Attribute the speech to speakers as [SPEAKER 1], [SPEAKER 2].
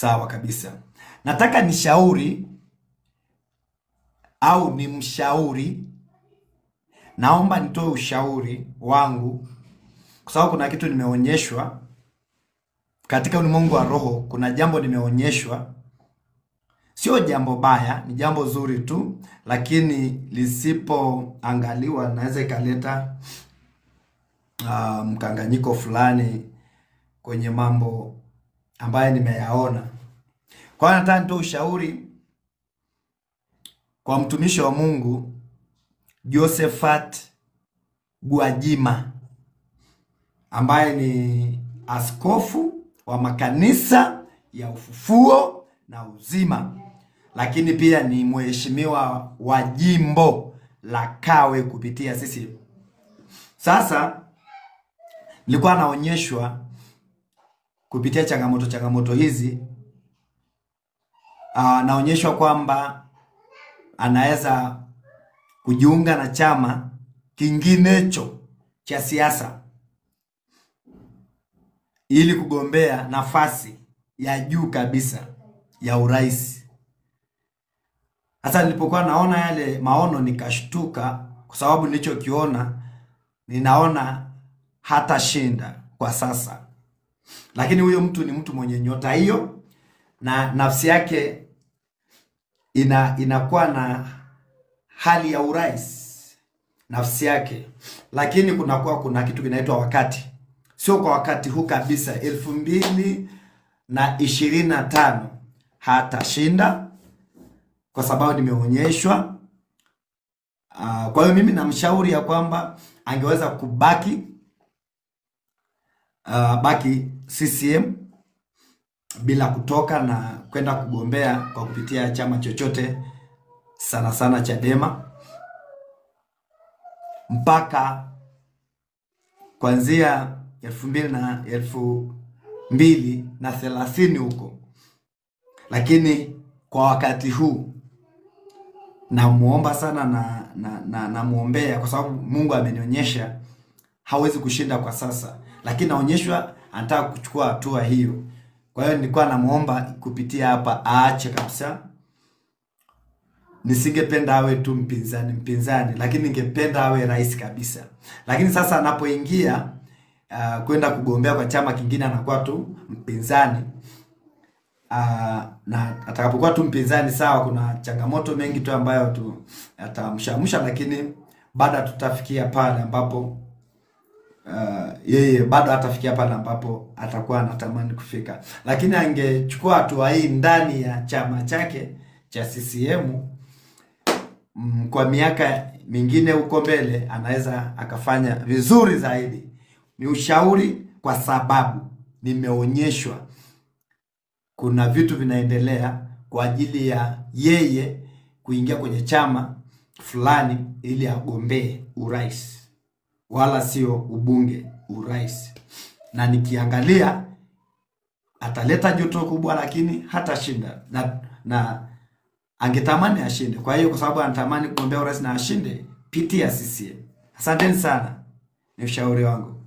[SPEAKER 1] Sawa kabisa. Nataka nishauri au nimshauri, naomba nitoe ushauri wangu kwa sababu kuna kitu nimeonyeshwa katika ulimwengu wa roho. Kuna jambo nimeonyeshwa, sio jambo baya, ni jambo zuri tu, lakini lisipoangaliwa naweza ikaleta mkanganyiko fulani kwenye mambo ambayo nimeyaona. Kwa hiyo nataka nitoe ushauri kwa mtumishi wa Mungu Josephat Gwajima, ambaye ni askofu wa makanisa ya Ufufuo na Uzima, lakini pia ni mheshimiwa wa jimbo la Kawe kupitia sisi. Sasa nilikuwa naonyeshwa kupitia changamoto hizi, naonyeshwa kwamba anaweza kujiunga na chama kinginecho cha siasa ili kugombea nafasi ya juu kabisa ya urais. Sasa nilipokuwa naona yale maono nikashtuka, kwa sababu nilichokiona ninaona hata shinda kwa sasa. Lakini huyo mtu ni mtu mwenye nyota hiyo, na nafsi yake inakuwa na hali ya urais nafsi yake, lakini kuna kitu kinaitwa wakati. Sio kwa wakati huu kabisa 2025 hatashinda, kwa sababu nimeonyeshwa. Kwa hiyo mimi namshauri ya kwamba angeweza kubaki CCM bila kutoka na kwenda kugombea kwa kupitia chama chochote, sana sana Chadema, mpaka kuanzia 2030 huko. Lakini kwa wakati huu namuomba sana na namuombea, kwa sababu Mungu amenionyesha hawezi kushinda kwa sasa, lakini naonyeshwa anataka kuchukua hatua hiyo. Kwa hiyo nilikuwa namuomba kupitia hapa aache kabisa. Nisingependa awe tu mpinzani, lakini ningependa awe rais kabisa. Lakini sasa anapoingia kwenda kugombea kwa chama kingine, anakuwa tu mpinzani. Na atakapokuwa tu mpinzani, sawa, kuna changamoto mengi tu ambayo tu atamshamusha, lakini bado tutafikia pale ambapo yeye bado atafikia pale ambapo atakuwa anatamani kufika. Lakini angechukua hatua hii ndani ya chama chake cha CCM, kwa miaka mingine huko mbele anaweza akafanya vizuri zaidi. Ni ushauri kwa sababu nimeonyeshwa kuna vitu vinaendelea kwa ajili ya yeye kuingia kwenye chama fulani ili agombee urais, wala sio ubunge, urais. Na nikiangalia ataleta joto kubwa, lakini hatashinda, na angetamani ashinde. Kwa hiyo kwa sababu anatamani kugombea urais na ashinde, pitia CCM. Asanteni sana, ni ushauri wangu.